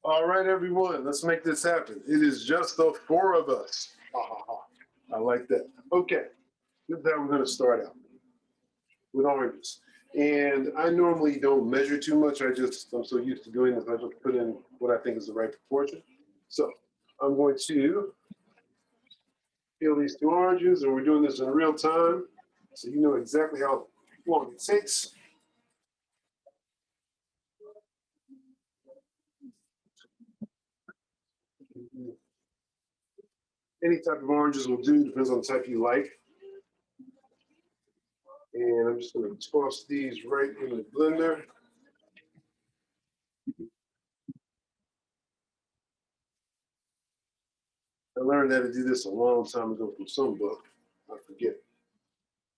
All right, everyone, let's make this happen. It is just the four of us. Ha, ha, ha. I like that. Okay, this is how we're going to start out with oranges. And I normally don't measure too much. I'm so used to doing this, I just put in what I think is the right proportion. So I'm going to peel these two oranges, and we're doing this in real time, so you know exactly how long it takes. Any type of oranges will do, depends on the type you like. And I'm just going to toss these right in the blender. I learned how to do this a long time ago from some book. I forget.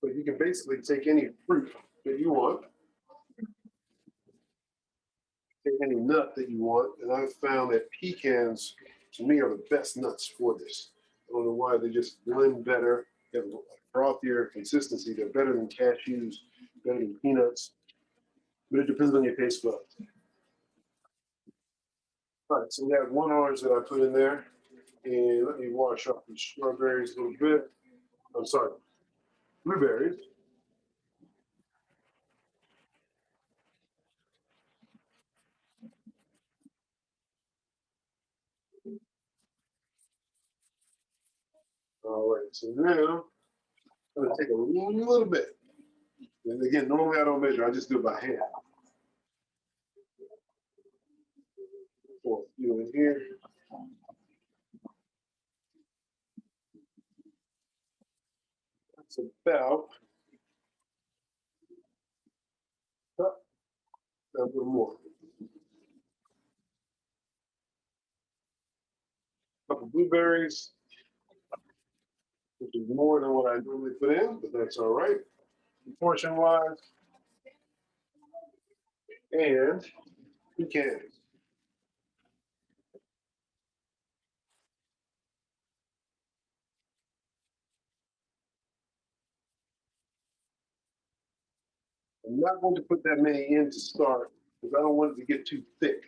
But you can basically take any fruit that you want, take any nut that you want, and I've found that pecans, to me, are the best nuts for this. I don't know why, they just blend better. They have a frothier consistency. They're better than cashews, better than peanuts, but it depends on your taste buds. All right, so we have one orange that I put in there, and let me wash off the strawberries a little bit. I'm sorry, blueberries. All right, so now I'm gonna take a little bit. And again, normally I don't measure, I just do it by hand. Pour a few in here. That's about a little more. A couple blueberries, which is more than what I normally put in, but that's all right, portion wise. And pecans. I'm not going to put that many in to start because I don't want it to get too thick.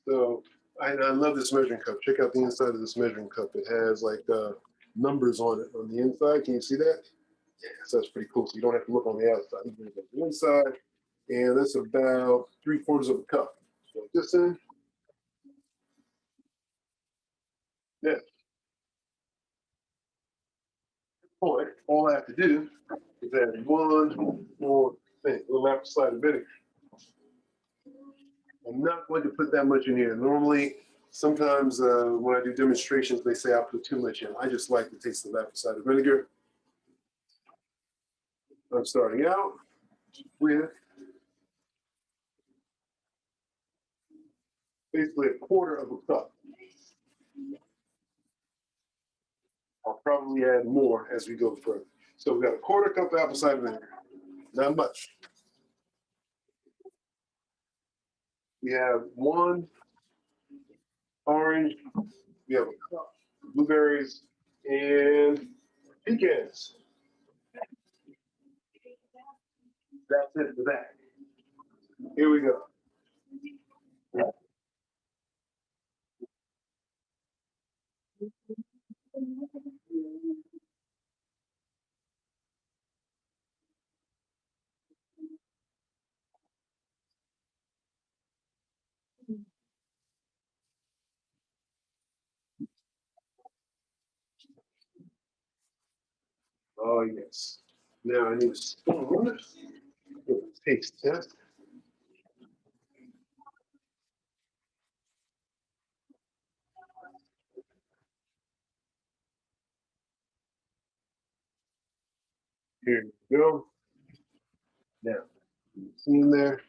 So I love this measuring cup. Check out the inside of this measuring cup. It has like numbers on it on the inside. Can you see that? Yeah, so that's pretty cool. So you don't have to look on the outside. You can look on the inside. And that's about 3/4 of a cup. So this in. Yeah. Point. All I have to do is add one more thing, a little apple cider vinegar. I'm not going to put that much in here. Normally, sometimes when I do demonstrations, they say I put too much in. I just like the taste of apple cider vinegar. I'm starting out with basically 1/4 of a cup. I'll probably add more as we go further. So we've got 1/4 cup apple cider vinegar. Not much. We have one orange. We have a cup of blueberries and pecans. That's it for that. Here we go. Oh, yes. Now I need a spoon. Taste test. Here you go. Now, see in there?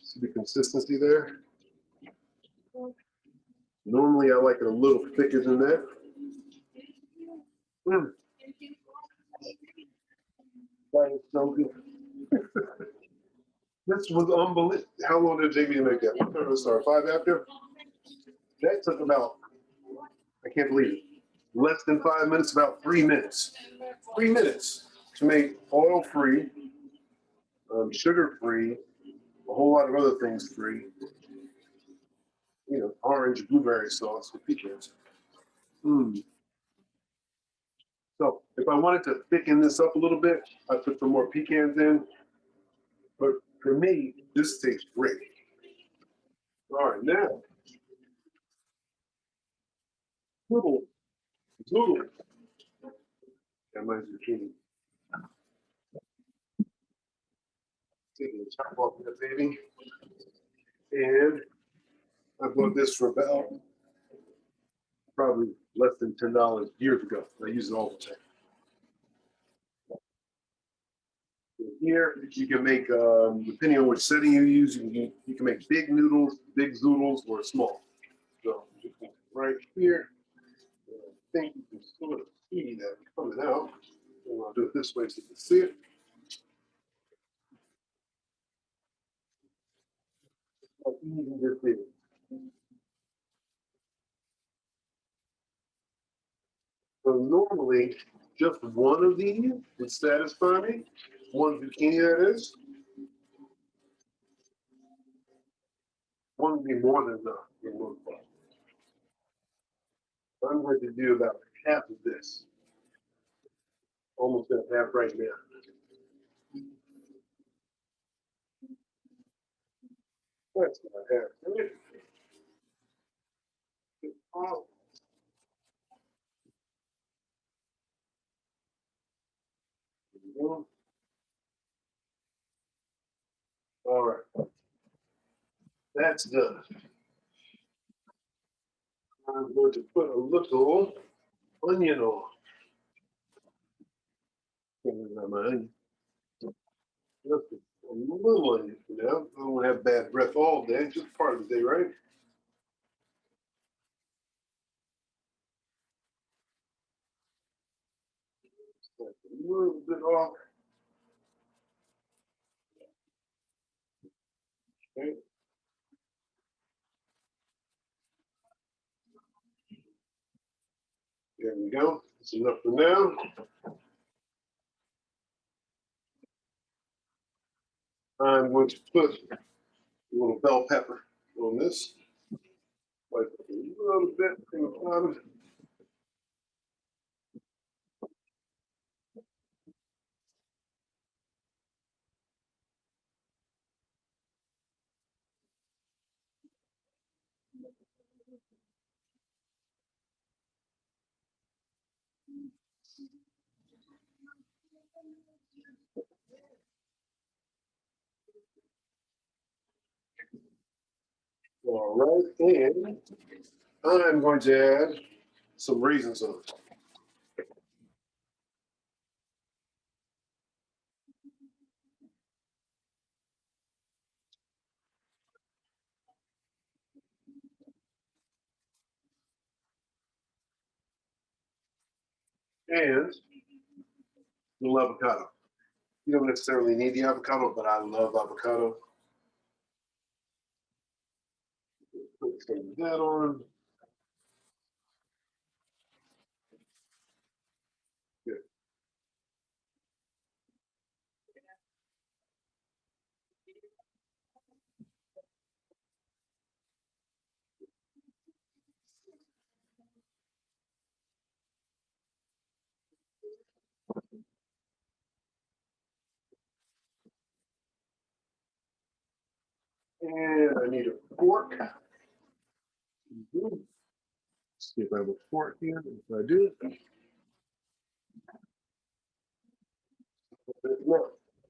See the consistency there? Normally I like it a little thicker than that. Mm. That is so good. This was unbelievable. How long did it take me to make that? What time did it start? 5 after? That took about, I can't believe it, less than 5 minutes, about 3 minutes. 3 minutes to make oil-free, sugar-free, a whole lot of other things free. orange blueberry sauce with pecans. So if I wanted to thicken this up a little bit, I put some more pecans in. But for me, this tastes great. All right, now, Zoodles. Zoodles. Got my zucchini. Taking the top off that baby. And I bought this for about probably less than $10 years ago. I use it all the time. Here, you can make, depending on which setting you use, you can make big noodles, big zoodles, or small. So right here, I think you can sort of see that coming out. And I'll do it this way so you can see it. How easy this is. So normally, just one of these would satisfy me. One zucchini, that is. One would be more than enough in one pot. I'm going to do about half of this. Almost at half right now. That's not half. Oh. All right. That's done. I'm going to put a little onion on. Not my onion. Just a little onion for now. I don't have bad breath all day, just part of the day, right? A little bit off. Okay. There we go. That's enough for now. I'm going to put a little bell pepper on this. Like a little bit from the bottom. All right, and I'm going to add some raisins on it. And a little avocado. You don't necessarily need the avocado, but I love avocado. Put some of that on. Good. And I need a fork. See if I have a fork here. If I do, now,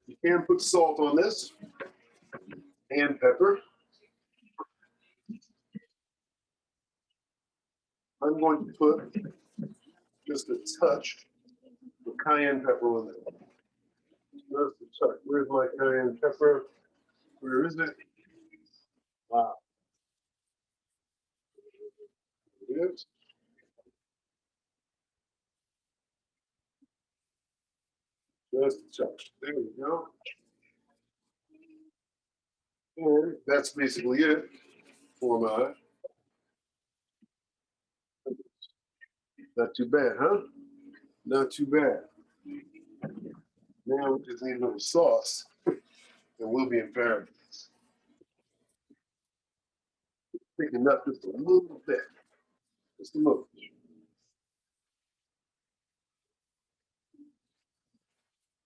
you can put salt on this and pepper. I'm going to put just a touch of cayenne pepper on it. Just a touch. Where's my cayenne pepper? Where is it? Wow. It is. Just a touch. There we go. And that's basically it for my. Not too bad, huh? Not too bad. Now we just need a little sauce, and we'll be in paradise. Thicken up just a little bit. Just a little.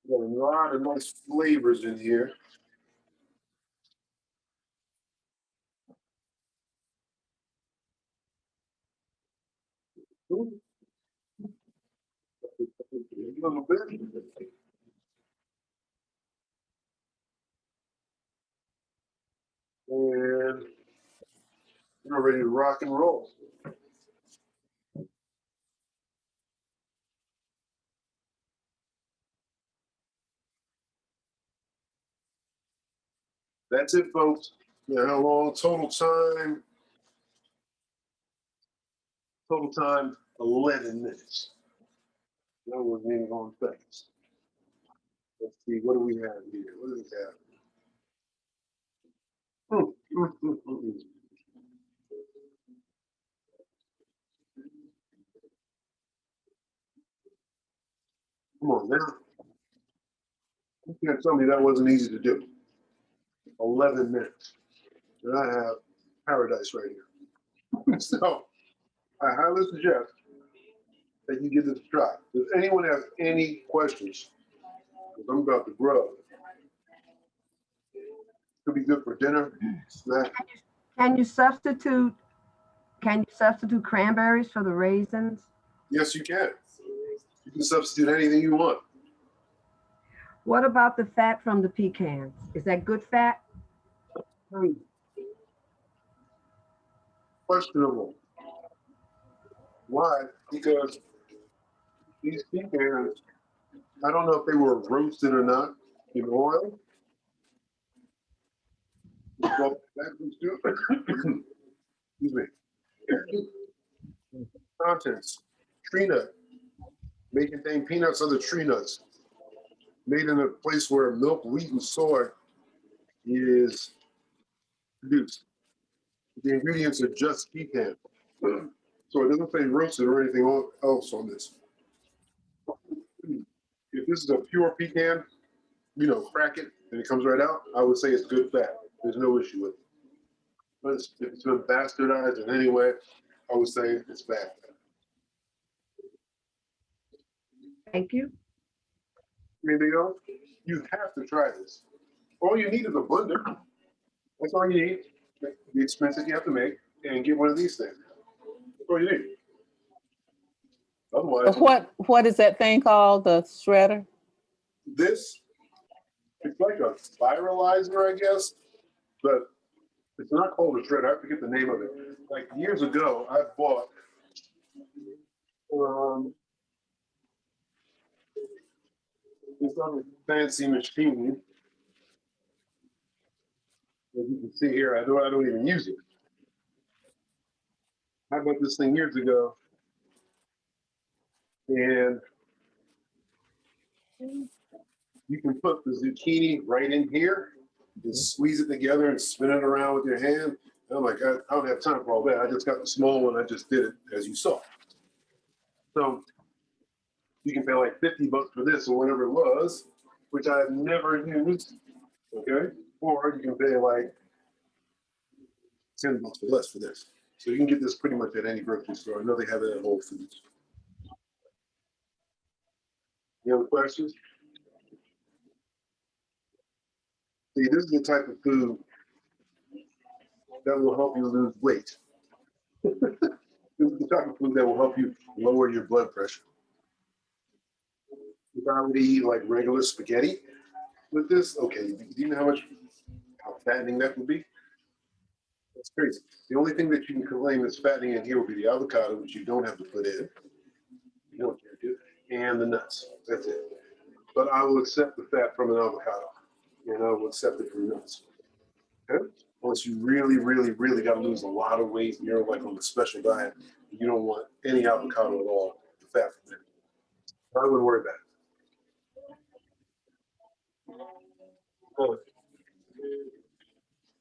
Got a lot of nice flavors in here. A little bit. And we're ready to rock and roll. That's it, folks. How long? Total time, 11 minutes. That wasn't even going fast. Let's see, what do we have here? What do we have? Come on now. You can't tell me that wasn't easy to do. 11 minutes. And I have paradise right here. So I highly suggest that you give this a try. Does anyone have any questions? Because I'm about to grow. Could be good for dinner, snack. Can you substitute cranberries for the raisins? Yes, you can. You can substitute anything you want. What about the fat from the pecans? Is that good fat? Questionable. Why? Because these pecans, I don't know if they were roasted or not in oil. Well, excuse me. Contents: tree nut, may contain peanuts, other tree nuts, made in a place where milk, wheat, and soy is produced. The ingredients are just pecan. So it doesn't say roasted or anything else on this. If this is a pure pecan, crack it and it comes right out, I would say it's good fat. There's no issue with it. But if it's been bastardized in any way, I would say it's bad. Thank you. Anything else? You have to try this. All you need is a blender. That's all you need. The expenses you have to make, and get one of these things. That's all you need. Otherwise, What is that thing called? The shredder? this, it's like a spiralizer, I guess, but it's not called a shredder. I forget the name of it. Like years ago, I bought this other fancy machine. As you can see here, I don't even use it. I bought this thing years ago, and you can put the zucchini right in here, just squeeze it together and spin it around with your hand. I'm like, I don't have time for all that. I just got the small one. I just did it as you saw. So you can pay like $50 for this or whatever it was, which I've never used. Okay, or you can pay like $10 or less for this. So you can get this pretty much at any grocery store. I know they have it at Whole Foods. Any other questions? See, this is the type of food that will help you lose weight. This is the type of food that will help you lower your blood pressure. If I were to eat like regular spaghetti with this, okay, do you know how fattening that would be? That's crazy. The only thing that you can claim is fattening in here would be the avocado, which you don't have to put in. You don't care to, and the nuts. That's it. But I will accept the fat from an avocado, and I will accept it from nuts. Okay? Unless you really, really, really got to lose a lot of weight, and you're like on a special diet, you don't want any avocado at all, the fat from it. I wouldn't worry about it.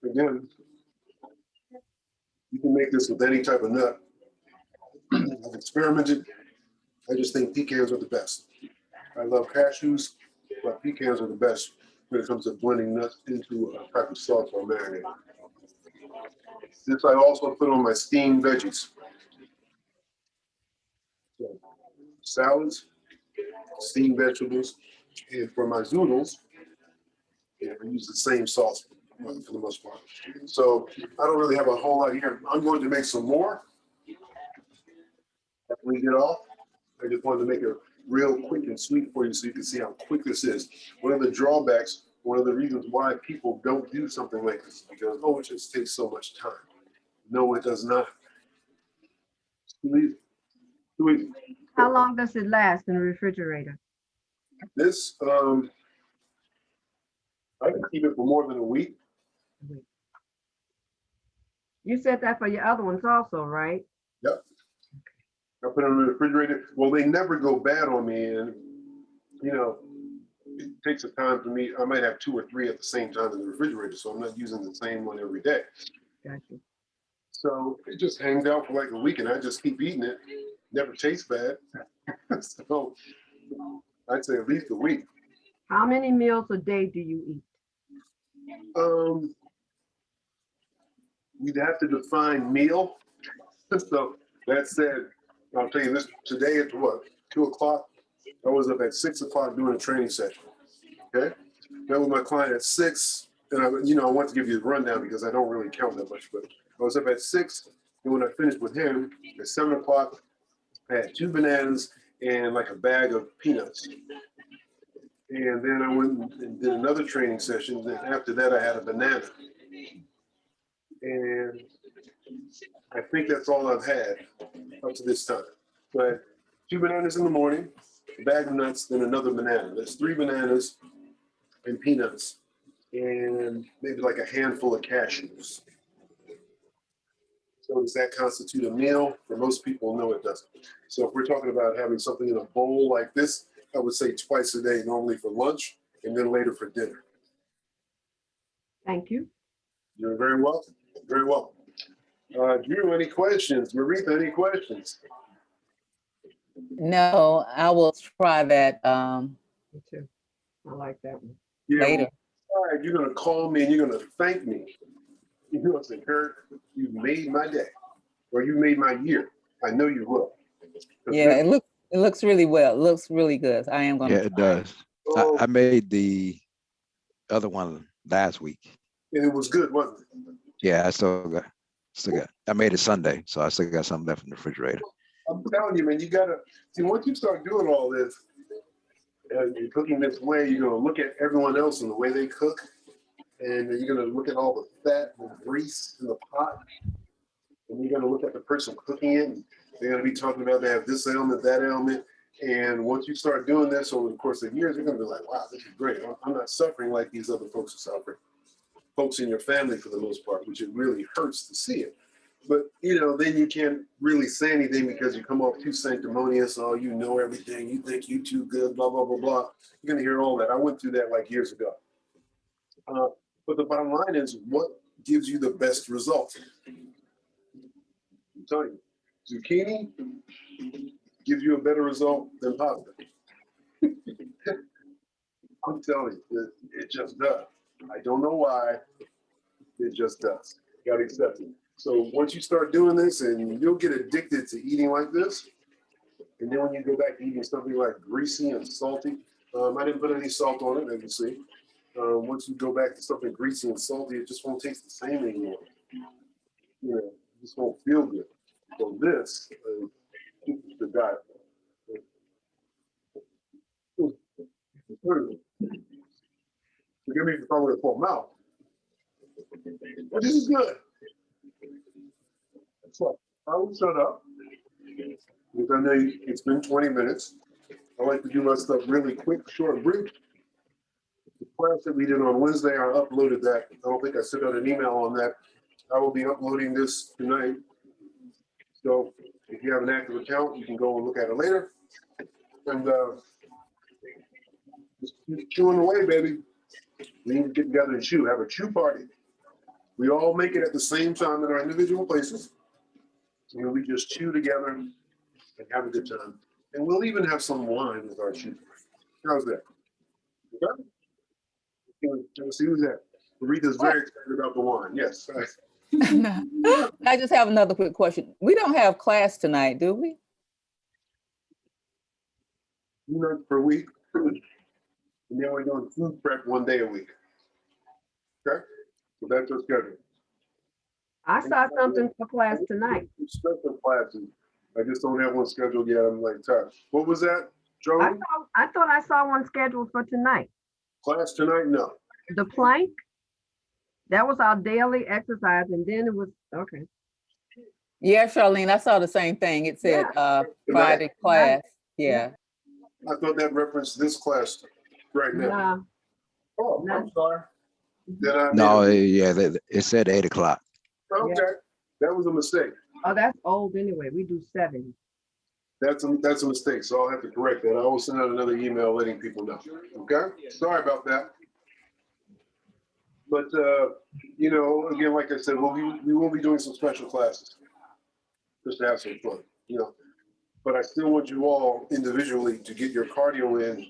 Again, you can make this with any type of nut. I've experimented. I just think pecans are the best. I love cashews, but pecans are the best when it comes to blending nuts into a type of sauce or marinade. This I also put on my steamed veggies. So, salads, steamed vegetables, and for my zoodles, yeah, I use the same sauce for the most part. So I don't really have a whole lot here. I'm going to make some more after we get off. I just wanted to make it real quick and sweet for you so you can see how quick this is. One of the drawbacks, one of the reasons why people don't do something like this is because, oh, it just takes so much time. No, it does not. It's too easy. Too easy. How long does it last in the refrigerator? This, I can keep it for more than a week. You said that for your other ones also, right? Yep. I put them in the refrigerator. Well, they never go bad on me. And, you know, it takes a time for me. I might have 2 or 3 at the same time in the refrigerator. So I'm not using the same one every day. Gotcha. So it just hangs out for like a week and I just keep eating it. Never tastes bad. So I'd say at least a week. How many meals a day do you eat? We'd have to define meal. So that said, I'll tell you this, today at what, 2 o'clock? I was up at 6 o'clock doing a training session. Okay? Met with my client at 6, and I want to give you the rundown because I don't really count that much, but I was up at 6, and when I finished with him, at 7 o'clock, I had 2 bananas and like a bag of peanuts. And then I went and did another training session. Then after that, I had a banana. And I think that's all I've had up to this time. But 2 bananas in the morning, a bag of nuts, then another banana. That's 3 bananas and peanuts, and maybe like a handful of cashews. So does that constitute a meal? For most people, no, it doesn't. So if we're talking about having something in a bowl like this, I would say twice a day, normally for lunch, and then later for dinner. Thank you. You're very welcome. Very welcome. Drew, any questions? Maritha, any questions? No, I will try that Me too. I like that one. Yeah, later. all right, you're going to call me and you're going to thank me. You're going to say, Kirk, you made my day, or you made my year. I know you will. Yeah, it looks really well. It looks really good. I am Yeah, gonna it try it. does. I made the other one last week. And it was good, wasn't it? Yeah, I still got, I made it Sunday, so I still got something left in the refrigerator. I'm telling you, man, you got to, see, once you start doing all this, and you're cooking this way, you're going to look at everyone else and the way they cook, and then you're going to look at all the fat and the grease in the pot, and you're going to look at the person cooking it, and they're going to be talking about they have this ailment, that ailment, and once you start doing this over the course of years, you're going to be like, wow, this is great. I'm not suffering like these other folks are suffering. Folks in your family for the most part, which it really hurts to see it. But, then you can't really say anything because you come off too sanctimonious. Oh, you know everything. You think you too good, blah, blah, blah, blah. You're going to hear all that. I went through that like years ago. But the bottom line is, what gives you the best result? I'm telling you, zucchini gives you a better result than pasta. I'm telling you, it just does. I don't know why, it just does. You gotta accept it. So once you start doing this, and you'll get addicted to eating like this, and then when you go back to eating something like greasy and salty, I didn't put any salt on it, as you see. Once you go back to something greasy and salty, it just won't taste the same anymore. It just won't feel good. So this is the diet. Forgive me for talking with a full mouth. But this is good. So I will shut up because I know it's been 20 minutes. I like to do my stuff really quick, short, and brief. The class that we did on Wednesday, I uploaded that. I don't think I sent out an email on that. I will be uploading this tonight. So if you have an active account, you can go and look at it later. And just keep chewing away, baby. We need to get together and chew, have a chew party. We all make it at the same time in our individual places. And we just chew together and have a good time. And we'll even have some wine with our chew. How's that? Okay? Let's see who's that. Marita's very excited about the wine. Yes. I just have another quick question. We don't have class tonight, do we? Per week. And then we're doing food prep 1 day a week. Okay? So that's our schedule. I saw something for class tonight. Special classes. I just don't have one scheduled yet. I'm like, tired. What was that, Joey? I thought I saw one scheduled for tonight. Class tonight? No. The plank, that was our daily exercise, and then it was, okay. Yeah, Charlene, I saw the same thing. It said Friday class. Yeah. I thought that referenced this class right now. Nah, Oh, no. I'm sorry. Then I No, made yeah, it said 8 o'clock. okay. That was a mistake. Oh, that's old anyway. We do 7. That's a mistake. So I'll have to correct that. I will send out another email letting people know. Okay? Sorry about that. But again, like I said, we will be doing some special classes just to have some fun, But I still want you all individually to get your cardio in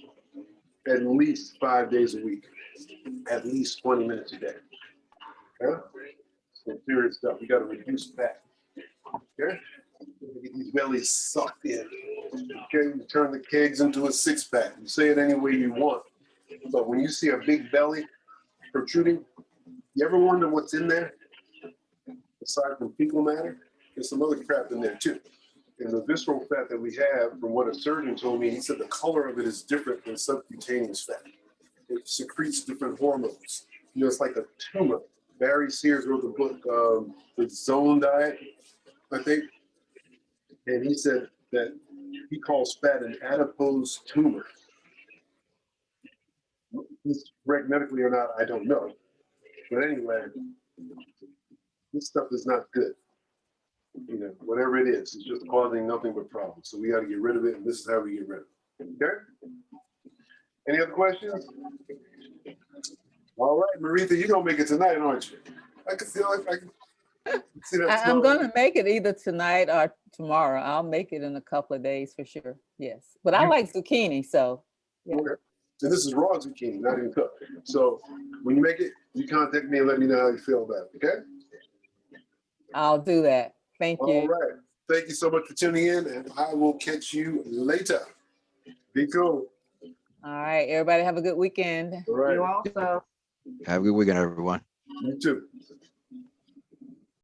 at least 5 days a week, at least 20 minutes a day. Yeah? Some serious stuff. We got to reduce fat. Okay? Get these bellies sucked in. Okay? We turn the kegs into a 6-pack. You say it any way you want. But when you see a big belly protruding, you ever wonder what's in there? Aside from fecal matter, there's some other crap in there too. And the visceral fat that we have, from what a surgeon told me, he said the color of it is different than subcutaneous fat. It secretes different hormones. It's like a tumor. Barry Sears wrote the book, The Zone Diet, I think. And he said that he calls fat an adipose tumor. If it's correct medically or not, I don't know. But anyway, this stuff is not good. Whatever it is, it's just causing nothing but problems. So we got to get rid of it, and this is how we get rid of it. Okay? Any other questions? All right, Maritha, you're going to make it tonight, aren't you? I can feel it. I can see that. I'm going to make it either tonight or tomorrow. I'll make it in a couple of days for sure. Yes. But I like zucchini, so. Yeah. Okay. And this is raw zucchini, not even cooked. So when you make it, you contact me and let me know how you feel about it, okay? I'll do that. Thank you. All right. Thank you so much for tuning in, and I will catch you later. Be cool. All right. Everybody have a good weekend. All right. You also. Have a good weekend, everyone. You too.